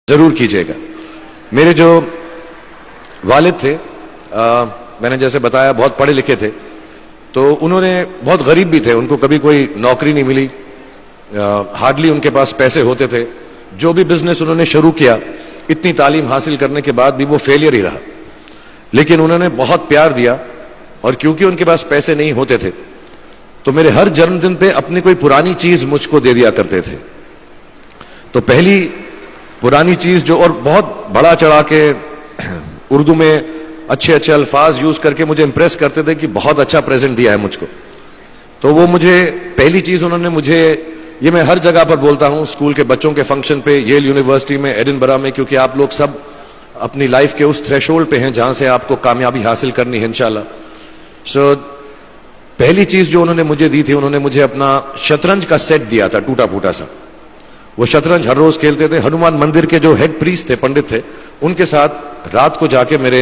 जरूर कीजिएगा। मेरे जो वालिद थे, मैंने जैसे बताया बहुत पढ़े लिखे थे, तो उन्होंने बहुत गरीब भी थे, उनको कभी कोई नौकरी नहीं मिली, हार्डली उनके पास पैसे होते थे। जो भी बिजनेस उन्होंने शुरू किया, इतनी तालीम हासिल करने के बाद भी वो फेलियर ही रहा। लेकिन उन्होंने बहुत प्यार दिया, और क्योंकि उनके पास पैसे नहीं होते थे तो मेरे हर जन्मदिन पे अपनी कोई पुरानी चीज मुझको दे दिया करते थे। तो पहली पुरानी चीज जो, और बहुत बड़ा चढ़ा के उर्दू में अच्छे अच्छे अल्फाज यूज करके मुझे इंप्रेस करते थे कि बहुत अच्छा प्रेजेंट दिया है मुझको। तो वो मुझे पहली चीज उन्होंने मुझे, ये मैं हर जगह पर बोलता हूं, स्कूल के बच्चों के फंक्शन पे, येल यूनिवर्सिटी में, एडिनबरा में, क्योंकि आप लोग सब अपनी लाइफ के उस थ्रेशोल्ड पे हैं जहां से आपको कामयाबी हासिल करनी है इंशाल्लाह। सो पहली चीज जो उन्होंने मुझे दी थी, उन्होंने मुझे अपना शतरंज का सेट दिया था, टूटा फूटा सा। वो शतरंज हर रोज खेलते थे। हनुमान मंदिर के जो हेड प्रीस्ट थे, पंडित थे, उनके साथ रात को जाके मेरे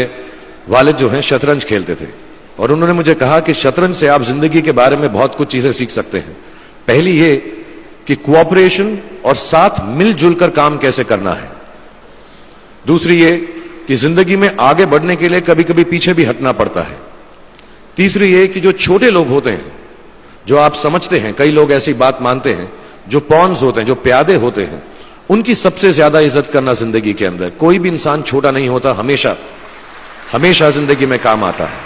वालिद जो हैं शतरंज खेलते थे। और उन्होंने मुझे कहा कि शतरंज से आप जिंदगी के बारे में बहुत कुछ चीजें सीख सकते हैं। पहली ये कि कोऑपरेशन और साथ मिलजुल कर काम कैसे करना है। दूसरी ये कि जिंदगी में आगे बढ़ने के लिए कभी कभी पीछे भी हटना पड़ता है। तीसरी ये कि जो छोटे लोग होते हैं, जो आप समझते हैं, कई लोग ऐसी बात मानते हैं, जो पॉन्स होते हैं, जो प्यादे होते हैं, उनकी सबसे ज्यादा इज्जत करना जिंदगी के अंदर। कोई भी इंसान छोटा नहीं होता, हमेशा हमेशा जिंदगी में काम आता है।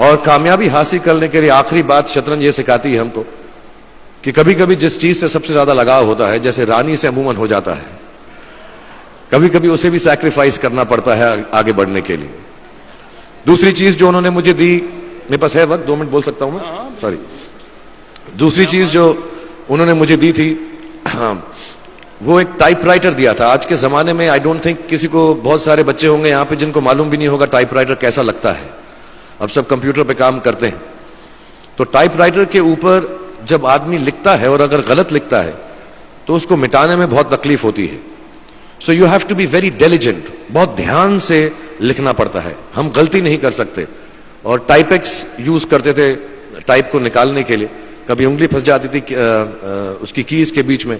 और कामयाबी हासिल करने के लिए आखिरी बात शतरंज ये सिखाती है हमको कि कभी कभी जिस चीज से सबसे ज्यादा लगाव होता है, जैसे रानी से अमूमन हो जाता है, कभी कभी उसे भी सैक्रिफाइस करना पड़ता है आगे बढ़ने के लिए। दूसरी चीज जो उन्होंने मुझे दी, मेरे पास है वक्त, 2 मिनट बोल सकता हूं मैं, सॉरी। दूसरी चीज जो उन्होंने मुझे दी थी, वो एक टाइपराइटर दिया था। आज के जमाने में आई डोंट थिंक किसी को, बहुत सारे बच्चे होंगे यहाँ पे जिनको मालूम भी नहीं होगा टाइपराइटर कैसा लगता है। अब सब कंप्यूटर पे काम करते हैं। तो टाइपराइटर के ऊपर जब आदमी लिखता है और अगर गलत लिखता है तो उसको मिटाने में बहुत तकलीफ होती है। So you have to be very diligent, बहुत ध्यान से लिखना पड़ता है, हम गलती नहीं कर सकते। और टाइपेक्स यूज करते थे टाइप को निकालने के लिए, कभी उंगली फंस जाती थी उसकी कीज के बीच में,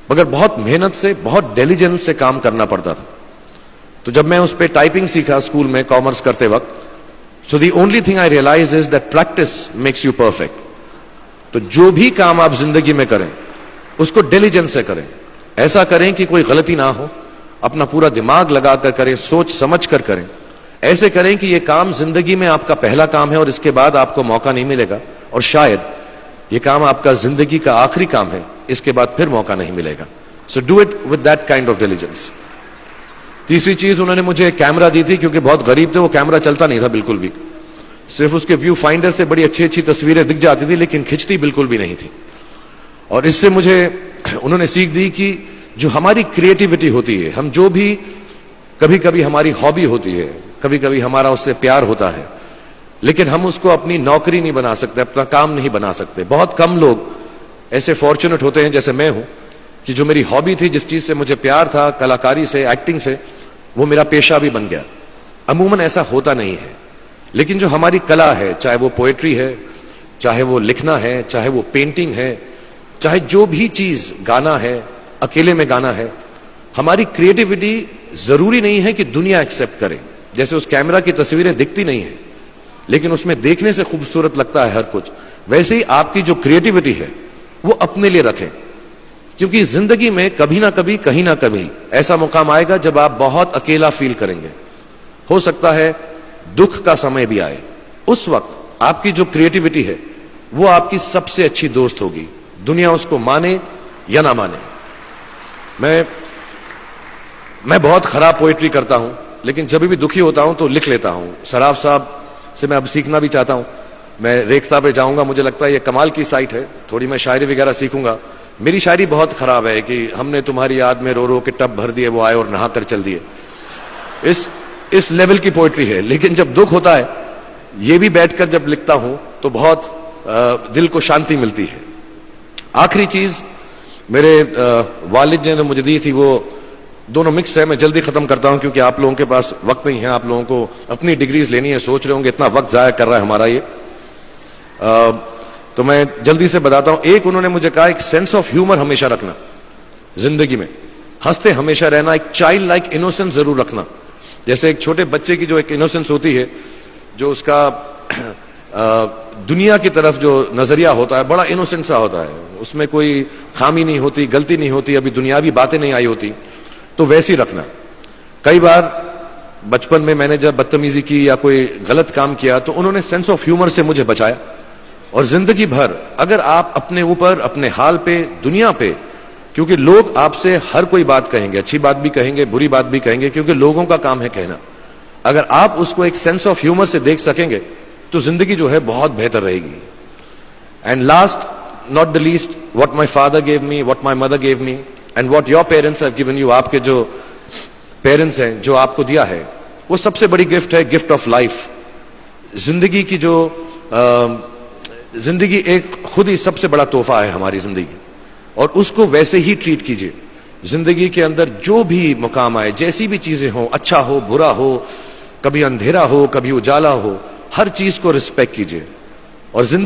मगर बहुत मेहनत से, बहुत डिलिजेंस से काम करना पड़ता था। तो जब मैं उस पर टाइपिंग सीखा स्कूल में कॉमर्स करते वक्त, so the only thing I realize is that practice makes you perfect. तो जो भी काम आप जिंदगी में करें उसको डिलिजेंस से करें, ऐसा करें कि कोई गलती ना हो, अपना पूरा दिमाग लगाकर करें, सोच समझ कर करें। ऐसे करें कि यह काम जिंदगी में आपका पहला काम है और इसके बाद आपको मौका नहीं मिलेगा, और शायद यह काम आपका जिंदगी का आखिरी काम है, इसके बाद फिर मौका नहीं मिलेगा। So do it with that kind of diligence. तीसरी चीज उन्होंने मुझे कैमरा दी थी, क्योंकि बहुत गरीब थे, वो कैमरा चलता नहीं था बिल्कुल भी, सिर्फ उसके व्यू फाइंडर से बड़ी अच्छी अच्छी तस्वीरें दिख जाती थी, लेकिन खिंचती बिल्कुल भी नहीं थी। और इससे मुझे उन्होंने सीख दी कि जो हमारी क्रिएटिविटी होती है, हम जो भी, कभी कभी हमारी हॉबी होती है, कभी कभी हमारा उससे प्यार होता है, लेकिन हम उसको अपनी नौकरी नहीं बना सकते, अपना काम नहीं बना सकते। बहुत कम लोग ऐसे फॉर्चुनेट होते हैं जैसे मैं हूं कि जो मेरी हॉबी थी, जिस चीज से मुझे प्यार था, कलाकारी से, एक्टिंग से, वो मेरा पेशा भी बन गया। अमूमन ऐसा होता नहीं है, लेकिन जो हमारी कला है, चाहे वो पोएट्री है, चाहे वो लिखना है, चाहे वो पेंटिंग है, चाहे जो भी चीज, गाना है, अकेले में गाना है, हमारी क्रिएटिविटी जरूरी नहीं है कि दुनिया एक्सेप्ट करे। जैसे उस कैमरा की तस्वीरें दिखती नहीं है, लेकिन उसमें देखने से खूबसूरत लगता है हर कुछ, वैसे ही आपकी जो क्रिएटिविटी है वो अपने लिए रखें। क्योंकि जिंदगी में कभी ना कभी, कहीं ना कभी ऐसा मुकाम आएगा जब आप बहुत अकेला फील करेंगे। हो सकता है दुख का समय भी आए, उस वक्त आपकी जो क्रिएटिविटी है वो आपकी सबसे अच्छी दोस्त होगी, दुनिया उसको माने या ना माने। मैं बहुत खराब पोएट्री करता हूं, लेकिन जब भी दुखी होता हूं तो लिख लेता हूं। सराफ साहब से मैं अब सीखना भी चाहता हूं। मैं रेखता पे जाऊंगा, मुझे लगता है ये कमाल की साइट है, थोड़ी मैं शायरी वगैरह सीखूंगा। मेरी शायरी बहुत खराब है कि हमने तुम्हारी याद में रो रो के टब भर दिए, वो आए और नहा कर चल दिए। इस लेवल की पोएट्री है। लेकिन जब दुख होता है, ये भी बैठकर जब लिखता हूं तो बहुत दिल को शांति मिलती है। आखिरी चीज मेरे वालिद ने मुझे दी थी, वो दोनों मिक्स है, मैं जल्दी खत्म करता हूं क्योंकि आप लोगों के पास वक्त नहीं है, आप लोगों को अपनी डिग्रीज लेनी है, सोच रहे होंगे इतना वक्त जाया कर रहा है हमारा ये। तो मैं जल्दी से बताता हूं। एक, उन्होंने मुझे कहा एक सेंस ऑफ ह्यूमर हमेशा रखना जिंदगी में। हंसते हमेशा रहना, एक चाइल्ड लाइक इनोसेंस जरूर रखना। जैसे एक छोटे बच्चे की जो एक इनोसेंस होती है, जो उसका दुनिया की तरफ जो नजरिया होता है बड़ा इनोसेंट सा होता है, उसमें कोई खामी नहीं होती, गलती नहीं होती, अभी दुनियावी बातें नहीं आई होती, तो वैसी रखना। कई बार बचपन में मैंने जब बदतमीजी की या कोई गलत काम किया तो उन्होंने सेंस ऑफ ह्यूमर से मुझे बचाया। और जिंदगी भर अगर आप अपने ऊपर, अपने हाल पे, दुनिया पे, क्योंकि लोग आपसे हर कोई बात कहेंगे, अच्छी बात भी कहेंगे, बुरी बात भी कहेंगे, क्योंकि लोगों का काम है कहना। अगर आप उसको एक सेंस ऑफ ह्यूमर से देख सकेंगे तो जिंदगी जो है बहुत बेहतर रहेगी। And last not the least, what my father gave me, what my mother gave me and what your parents have given you, आपके जो पेरेंट्स हैं जो आपको दिया है, वो सबसे बड़ी गिफ्ट है, गिफ्ट ऑफ लाइफ। जिंदगी की जो जिंदगी एक खुद ही सबसे बड़ा तोहफा है हमारी जिंदगी, और उसको वैसे ही ट्रीट कीजिए। जिंदगी के अंदर जो भी मुकाम आए, जैसी भी चीजें हो, अच्छा हो बुरा हो, कभी अंधेरा हो कभी उजाला हो, हर चीज को रिस्पेक्ट कीजिए और जिंदगी